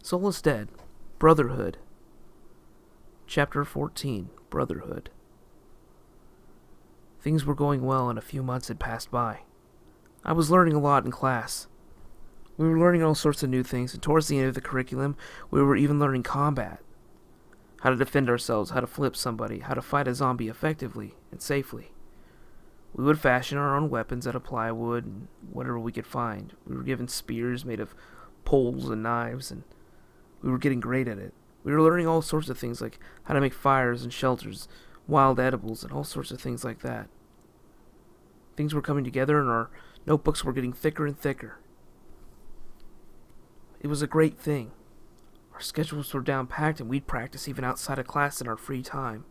Soulless dead. Brotherhood. Chapter 14. Brotherhood. Things were going well and a few months had passed by. I was learning a lot in class. We were learning all sorts of new things, and towards the end of the curriculum, we were even learning combat. How to defend ourselves, how to flip somebody, how to fight a zombie effectively and safely. We would fashion our own weapons out of plywood and whatever we could find. We were given spears made of poles and knives, and we were getting great at it. We were learning all sorts of things like how to make fires and shelters, wild edibles, and all sorts of things like that. Things were coming together and our notebooks were getting thicker and thicker. It was a great thing. Our schedules were down-packed and we'd practice even outside of class in our free time.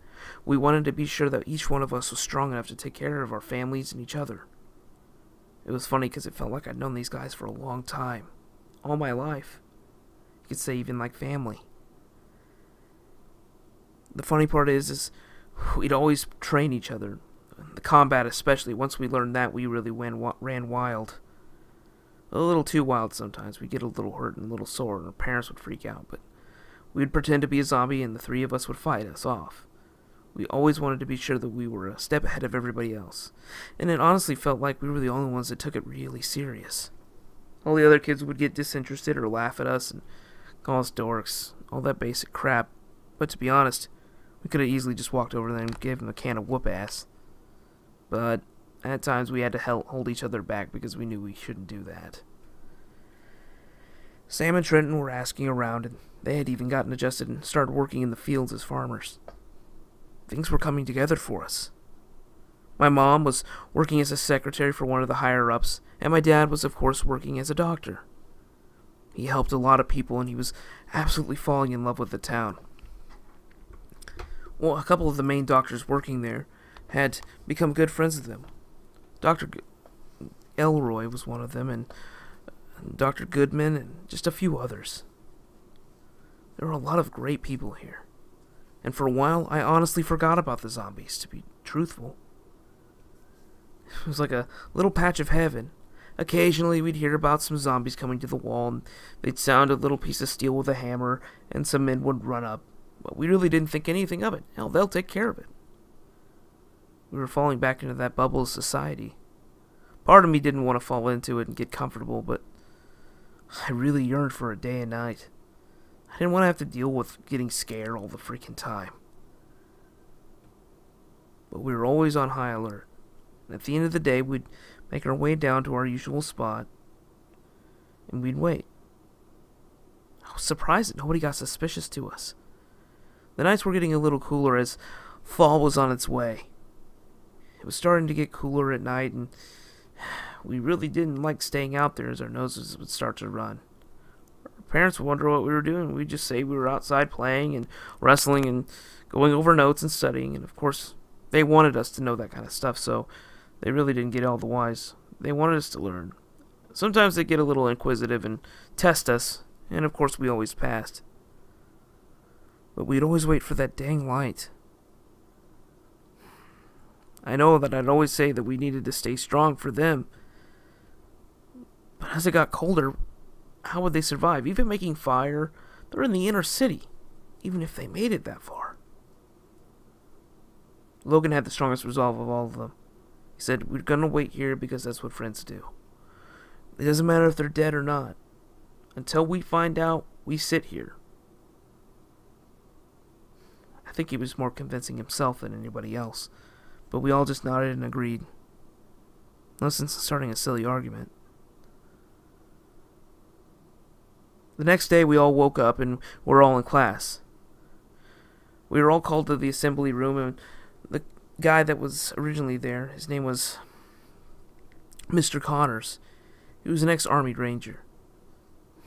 We wanted to be sure that each one of us was strong enough to take care of our families and each other. It was funny because it felt like I'd known these guys for a long time. All my life. You could say even like family. The funny part is we'd always train each other. The combat especially. Once we learned that, we really ran wild. A little too wild sometimes. We'd get a little hurt and a little sore, and our parents would freak out, but we'd pretend to be a zombie and the three of us would fight us off. We always wanted to be sure that we were a step ahead of everybody else, and it honestly felt like we were the only ones that took it really serious. All the other kids would get disinterested or laugh at us and call us dorks, all that basic crap, but to be honest, we could have easily just walked over there and gave them a can of whoop-ass. But at times we had to hold each other back because we knew we shouldn't do that. Sam and Trenton were asking around, and they had even gotten adjusted and started working in the fields as farmers. Things were coming together for us. My mom was working as a secretary for one of the higher-ups, and my dad was, of course, working as a doctor. He helped a lot of people, and he was absolutely falling in love with the town. Well, a couple of the main doctors working there had become good friends with him. Dr. Elroy was one of them, and Dr. Goodman, and just a few others. There were a lot of great people here. And for a while, I honestly forgot about the zombies, to be truthful. It was like a little patch of heaven. Occasionally, we'd hear about some zombies coming to the wall, and they'd sound a little piece of steel with a hammer, and some men would run up. But we really didn't think anything of it. Hell, they'll take care of it. We were falling back into that bubble of society. Part of me didn't want to fall into it and get comfortable, but I really yearned for a day and night. I didn't want to have to deal with getting scared all the freaking time. But we were always on high alert. And at the end of the day, we'd make our way down to our usual spot, and we'd wait. I was surprised that nobody got suspicious to us. The nights were getting a little cooler as fall was on its way. It was starting to get cooler at night, and we really didn't like staying out there as our noses would start to run. Our parents would wonder what we were doing. We'd just say we were outside playing and wrestling and going over notes and studying, and of course, they wanted us to know that kind of stuff, so they really didn't get all the whys. They wanted us to learn. Sometimes they'd get a little inquisitive and test us, and of course we always passed. But we'd always wait for that dang light. I know that I'd always say that we needed to stay strong for them. But as it got colder, how would they survive? Even making fire, they're in the inner city, even if they made it that far. Logan had the strongest resolve of all of them. He said, "We're gonna wait here because that's what friends do. It doesn't matter if they're dead or not. Until we find out, we sit here." I think he was more convincing himself than anybody else, but we all just nodded and agreed. No sense in starting a silly argument. The next day we all woke up and were all in class. We were all called to the assembly room, and the guy that was originally there, his name was Mr. Connors. He was an ex-Army Ranger.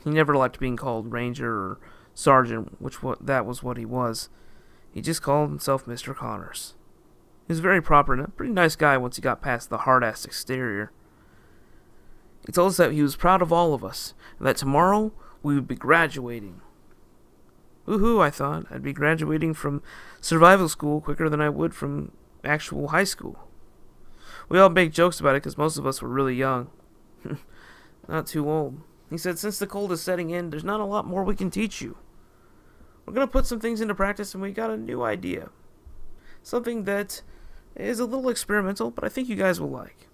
He never liked being called Ranger or Sergeant, that was what he was. He just called himself Mr. Connors. He was very proper and a pretty nice guy once he got past the hard-ass exterior. He told us that he was proud of all of us, and that tomorrow we would be graduating. Woohoo, I thought. I'd be graduating from survival school quicker than I would from actual high school. We all made jokes about it because most of us were really young. Not too old. He said, since the cold is setting in, there's not a lot more we can teach you. We're going to put some things into practice, and we got a new idea. Something that is a little experimental, but I think you guys will like.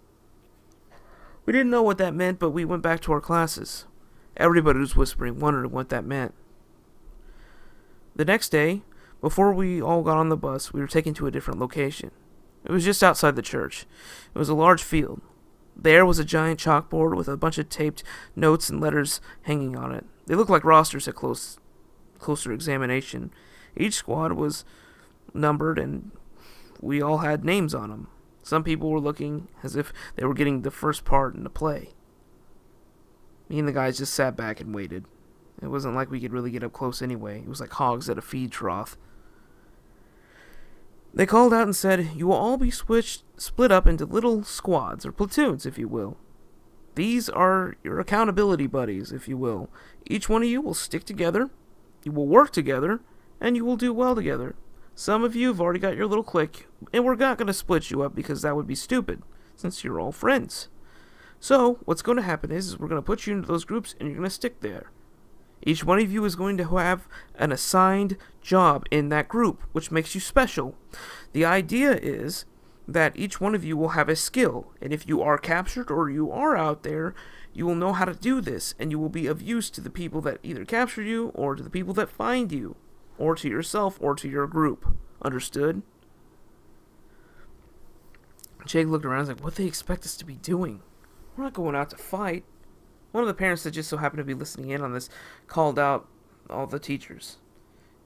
We didn't know what that meant, but we went back to our classes. Everybody was whispering, wondering what that meant. The next day, before we all got on the bus, we were taken to a different location. It was just outside the church. It was a large field. There was a giant chalkboard with a bunch of taped notes and letters hanging on it. They looked like rosters at closer examination. Each squad was numbered, and we all had names on them. Some people were looking as if they were getting the first part in the play. Me and the guys just sat back and waited. It wasn't like we could really get up close anyway. It was like hogs at a feed trough. They called out and said, you will all be split up into little squads, or platoons, if you will. These are your accountability buddies, if you will. Each one of you will stick together, you will work together, and you will do well together. Some of you have already got your little clique, and we're not going to split you up because that would be stupid, since you're all friends. So, what's going to happen is we're going to put you into those groups, and you're going to stick there. Each one of you is going to have an assigned job in that group, which makes you special. The idea is that each one of you will have a skill, and if you are captured or you are out there, you will know how to do this, and you will be of use to the people that either capture you, or to the people that find you, or to yourself, or to your group. Understood? Jake looked around and was like, what do they expect us to be doing? We're not going out to fight. One of the parents that just so happened to be listening in on this called out all the teachers.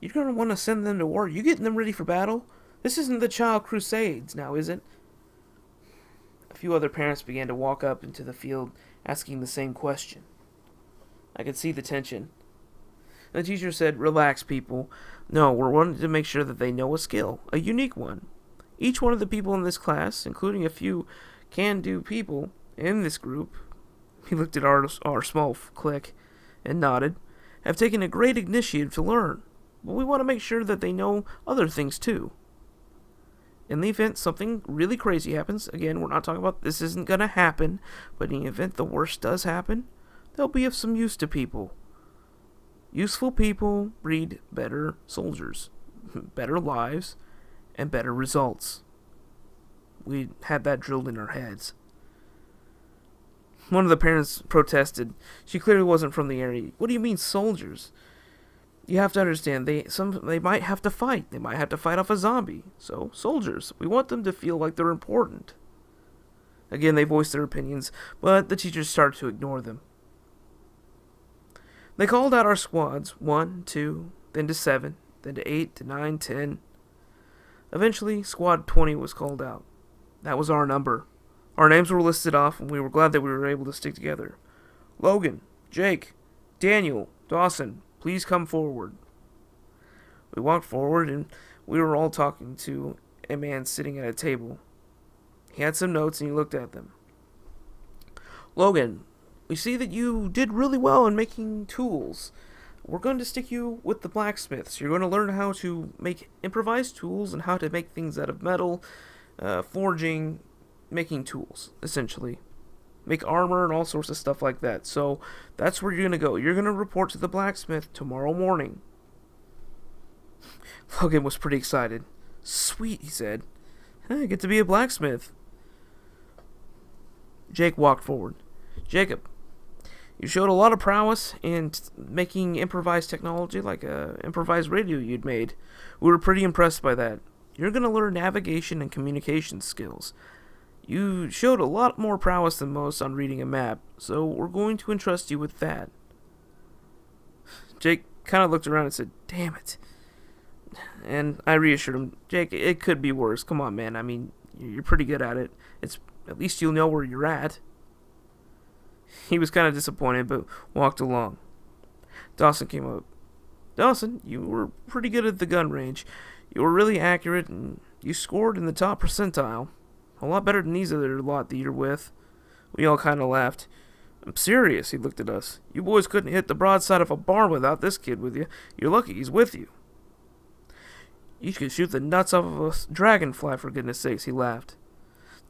You're going to want to send them to war. You getting them ready for battle? This isn't the Child Crusades now, is it? A few other parents began to walk up into the field asking the same question. I could see the tension. The teacher said, relax, people. No, we're wanting to make sure that they know a skill, a unique one. Each one of the people in this class, including a few can-do people in this group, he looked at our small clique and nodded, have taken a great initiative to learn, but we want to make sure that they know other things too. In the event something really crazy happens, again, we're not talking about this isn't going to happen, but in the event the worst does happen, they'll be of some use to people. Useful people breed better soldiers, better lives, and better results. We had that drilled in our heads. One of the parents protested. She clearly wasn't from the area. What do you mean, soldiers? You have to understand, they might have to fight. They might have to fight off a zombie. So, soldiers. We want them to feel like they're important. Again, they voiced their opinions, but the teachers started to ignore them. They called out our squads, 1, 2, then to 7, then to 8, to 9, 10. Eventually, Squad 20 was called out. That was our number. Our names were listed off, and we were glad that we were able to stick together. Logan, Jake, Daniel, Dawson, please come forward. We walked forward, and we were all talking to a man sitting at a table. He had some notes, and he looked at them. Logan, we see that you did really well in making tools. We're going to stick you with the blacksmiths. You're going to learn how to make improvised tools and how to make things out of metal, forging, making tools, essentially. Make armor and all sorts of stuff like that. So, that's where you're going to go. You're going to report to the blacksmith tomorrow morning. Logan was pretty excited. Sweet, he said. I get to be a blacksmith. Jake walked forward. Jacob, you showed a lot of prowess in making improvised technology, like a improvised radio you'd made. We were pretty impressed by that. You're going to learn navigation and communication skills. You showed a lot more prowess than most on reading a map, so we're going to entrust you with that. Jake kind of looked around and said, damn it. And I reassured him, Jake, it could be worse. Come on, man. I mean, you're pretty good at it. At least you'll know where you're at. He was kind of disappointed, but walked along. Dawson came up. Dawson, you were pretty good at the gun range. You were really accurate, and you scored in the top percentile. A lot better than these other lot that you're with. We all kind of laughed. I'm serious, he looked at us. You boys couldn't hit the broadside of a barn without this kid with you. You're lucky he's with you. You could shoot the nuts off of a dragonfly, for goodness sakes, he laughed.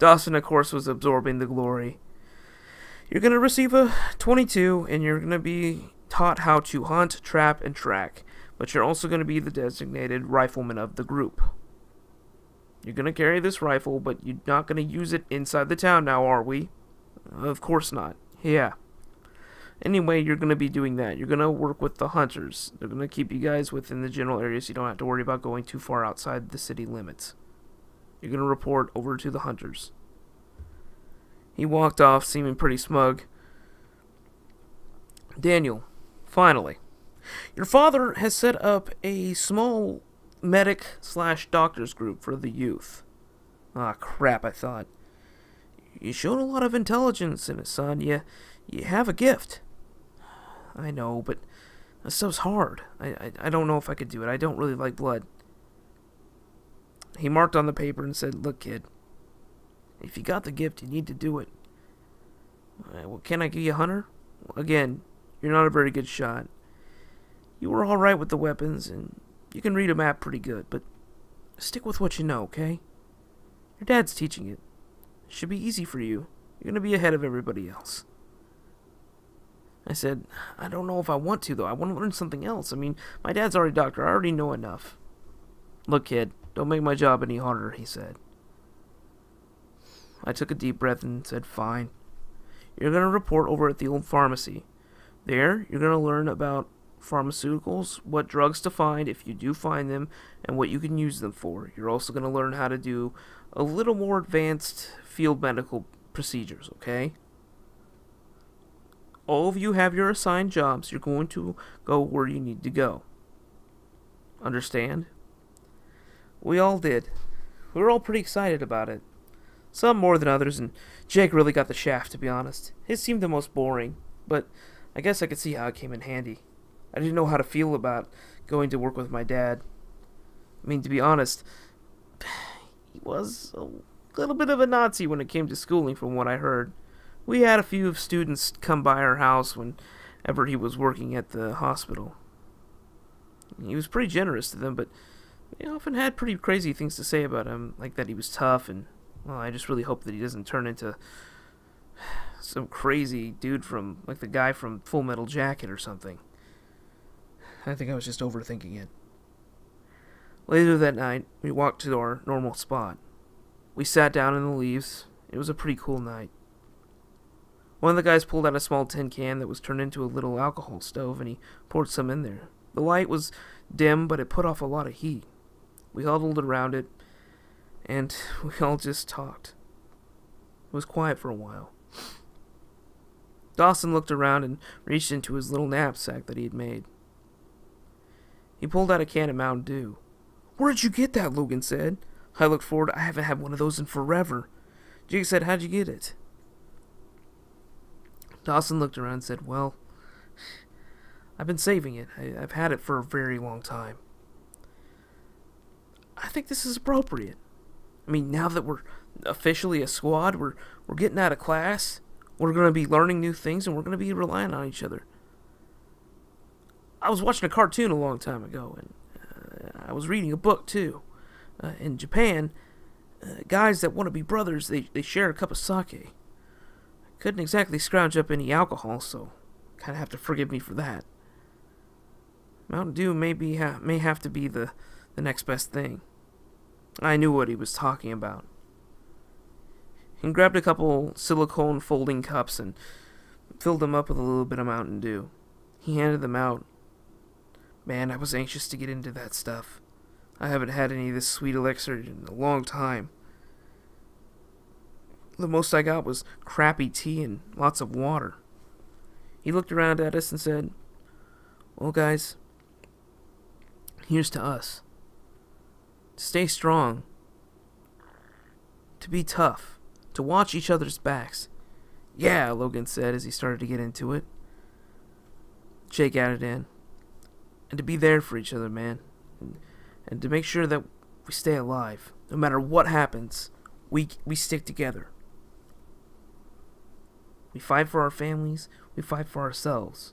Dawson, of course, was absorbing the glory. You're going to receive a 22, and you're going to be taught how to hunt, trap, and track. But you're also going to be the designated rifleman of the group. You're going to carry this rifle, but you're not going to use it inside the town now, are we? Of course not. Yeah. Anyway, you're going to be doing that. You're going to work with the hunters. They're going to keep you guys within the general area so you don't have to worry about going too far outside the city limits. You're going to report over to the hunters. He walked off, seeming pretty smug. Daniel, finally. Your father has set up a small medic/doctors group for the youth. Ah, crap, I thought. You showed a lot of intelligence in it, son. You have a gift. I know, but that stuff's hard. I don't know if I could do it. I don't really like blood. He marked on the paper and said, look, kid, if you got the gift, you need to do it. Well, can I give you a hunter? Again, you're not a very good shot. You were alright with the weapons, and you can read a map pretty good, but stick with what you know, okay? Your dad's teaching it. It should be easy for you. You're going to be ahead of everybody else. I said, I don't know if I want to, though. I want to learn something else. I mean, my dad's already a doctor. I already know enough. Look, kid, don't make my job any harder, he said. I took a deep breath and said, fine. You're going to report over at the old pharmacy. There, you're going to learn about pharmaceuticals, what drugs to find if you do find them, and what you can use them for. You're also going to learn how to do a little more advanced field medical procedures, okay? All of you have your assigned jobs. You're going to go where you need to go. Understand? We all did. We were all pretty excited about it. Some more than others, and Jake really got the shaft, to be honest. His seemed the most boring, but I guess I could see how it came in handy. I didn't know how to feel about going to work with my dad. I mean, to be honest, he was a little bit of a Nazi when it came to schooling, from what I heard. We had a few students come by our house whenever he was working at the hospital. He was pretty generous to them, but they often had pretty crazy things to say about him, like that he was tough, and, well, I just really hope that he doesn't turn into some crazy dude from, like the guy from Full Metal Jacket or something. I think I was just overthinking it. Later that night, we walked to our normal spot. We sat down in the leaves. It was a pretty cool night. One of the guys pulled out a small tin can that was turned into a little alcohol stove, and he poured some in there. The light was dim, but it put off a lot of heat. We huddled around it, and we all just talked. It was quiet for a while. Dawson looked around and reached into his little knapsack that he had made. He pulled out a can of Mountain Dew. Where did you get that? Logan said. I looked forward. I haven't had one of those in forever. Jake said, how'd you get it? Dawson looked around and said, well, I've been saving it. I've had it for a very long time. I think this is appropriate. I mean, now that we're officially a squad, we're getting out of class, we're going to be learning new things, and we're going to be relying on each other. I was watching a cartoon a long time ago, and I was reading a book, too. In Japan, guys that want to be brothers, they share a cup of sake. I couldn't exactly scrounge up any alcohol, so kind of have to forgive me for that. Mountain Dew may have to be the next best thing. I knew what he was talking about. He grabbed a couple silicone folding cups and filled them up with a little bit of Mountain Dew. He handed them out. Man, I was anxious to get into that stuff. I haven't had any of this sweet elixir in a long time. The most I got was crappy tea and lots of water. He looked around at us and said, well, guys, here's to us. To stay strong. To be tough. To watch each other's backs. Yeah, Logan said as he started to get into it. Jake added in. And to be there for each other, man. And to make sure that we stay alive. No matter what happens, we stick together. We fight for our families. We fight for ourselves.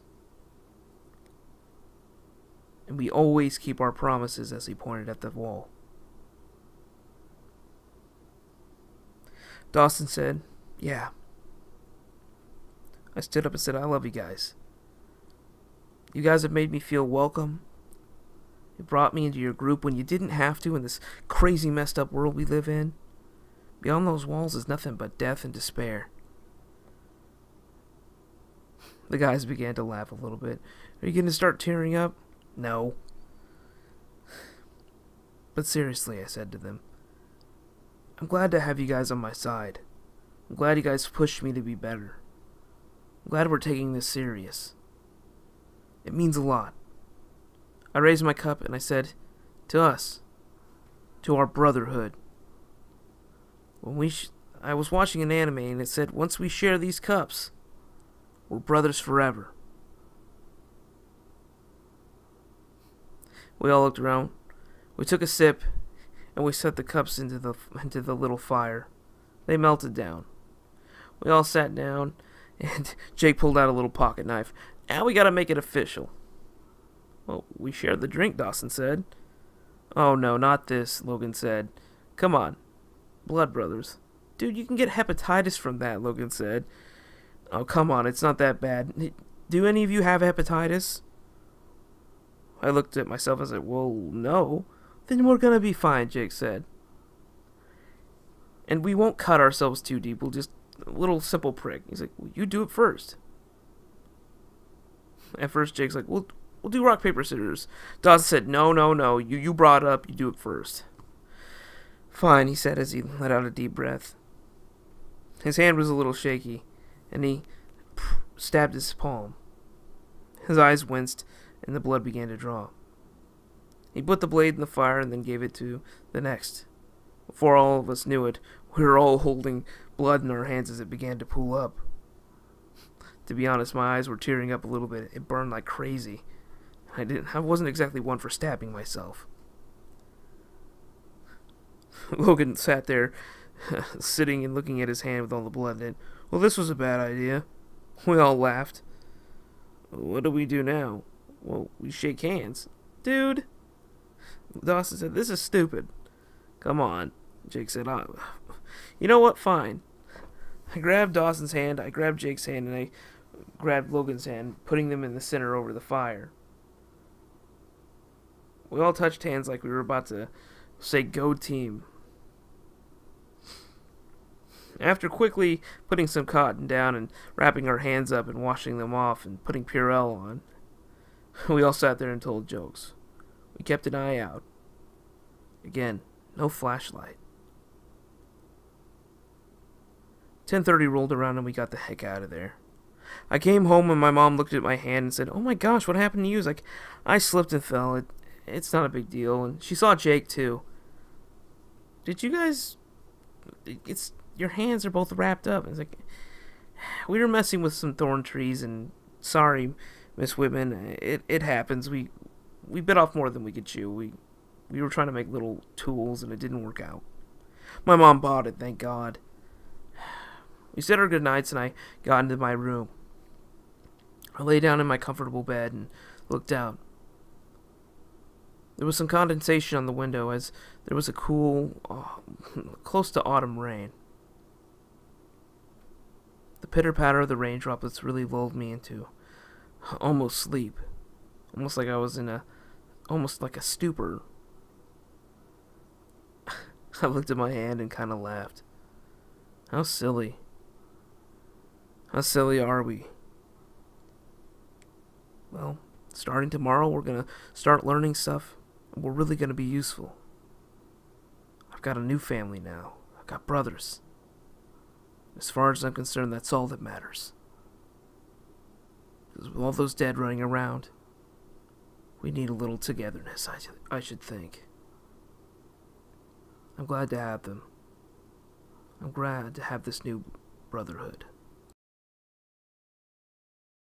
And we always keep our promises, as he pointed at the wall. Dawson said, yeah. I stood up and said, I love you guys. You guys have made me feel welcome. You brought me into your group when you didn't have to in this crazy messed up world we live in. Beyond those walls is nothing but death and despair. The guys began to laugh a little bit. Are you going to start tearing up? No. But seriously, I said to them, I'm glad to have you guys on my side. I'm glad you guys pushed me to be better. I'm glad we're taking this serious. It means a lot. I raised my cup and I said, to us, to our brotherhood. I was watching an anime and it said, once we share these cups, we're brothers forever. We all looked around. We took a sip and we set the cups into the little fire. They melted down. We all sat down and Jake pulled out a little pocket knife. Now we gotta make it official. Well, we shared the drink, Dawson said. Oh no, not this, Logan said. Come on. Blood brothers. Dude, you can get hepatitis from that, Logan said. Oh, come on, it's not that bad. Do any of you have hepatitis? I looked at myself and said, well, no. Then we're gonna be fine, Jake said. And we won't cut ourselves too deep. We'll just a little simple prick. He's like, well, you do it first. At first, Jake's like, we'll do rock, paper, scissors. Dawson said, no. You brought it up. You do it first. Fine, he said as he let out a deep breath. His hand was a little shaky, and he stabbed his palm. His eyes winced, and the blood began to draw. He put the blade in the fire and then gave it to the next. Before all of us knew it, we were all holding blood in our hands as it began to pool up. To be honest, my eyes were tearing up a little bit. It burned like crazy. I wasn't exactly one for stabbing myself. Logan sat there, sitting and looking at his hand with all the blood in it. Well, this was a bad idea. We all laughed. What do we do now? Well, we shake hands. Dude! Dawson said, this is stupid. Come on. Jake said, you know what? Fine. I grabbed Dawson's hand, I grabbed Jake's hand, and I grabbed Logan's hand, putting them in the center over the fire. We all touched hands like we were about to say, go team. After quickly putting some cotton down and wrapping our hands up and washing them off and putting Purell on, we all sat there and told jokes. We kept an eye out. Again, no flashlight. 10:30 rolled around and we got the heck out of there. I came home and my mom looked at my hand and said, oh my gosh, what happened to you? Like, I slipped and fell. It's not a big deal. And she saw Jake too. Did you guys... your hands are both wrapped up. It's like, we were messing with some thorn trees and sorry, Miss Whitman, it happens. We bit off more than we could chew. We were trying to make little tools and it didn't work out. My mom bought it, thank God. We said our goodnights and I got into my room. I lay down in my comfortable bed and looked out. There was some condensation on the window as there was a cool, close to autumn rain. The pitter-patter of the rain droplets really lulled me into almost sleep. Almost like I was in almost like a stupor. I looked at my hand and kind of laughed. How silly. How silly are we? Well, starting tomorrow, we're going to start learning stuff. And we're really going to be useful. I've got a new family now. I've got brothers. As far as I'm concerned, that's all that matters. Because with all those dead running around, we need a little togetherness, I should think. I'm glad to have them. I'm glad to have this new brotherhood.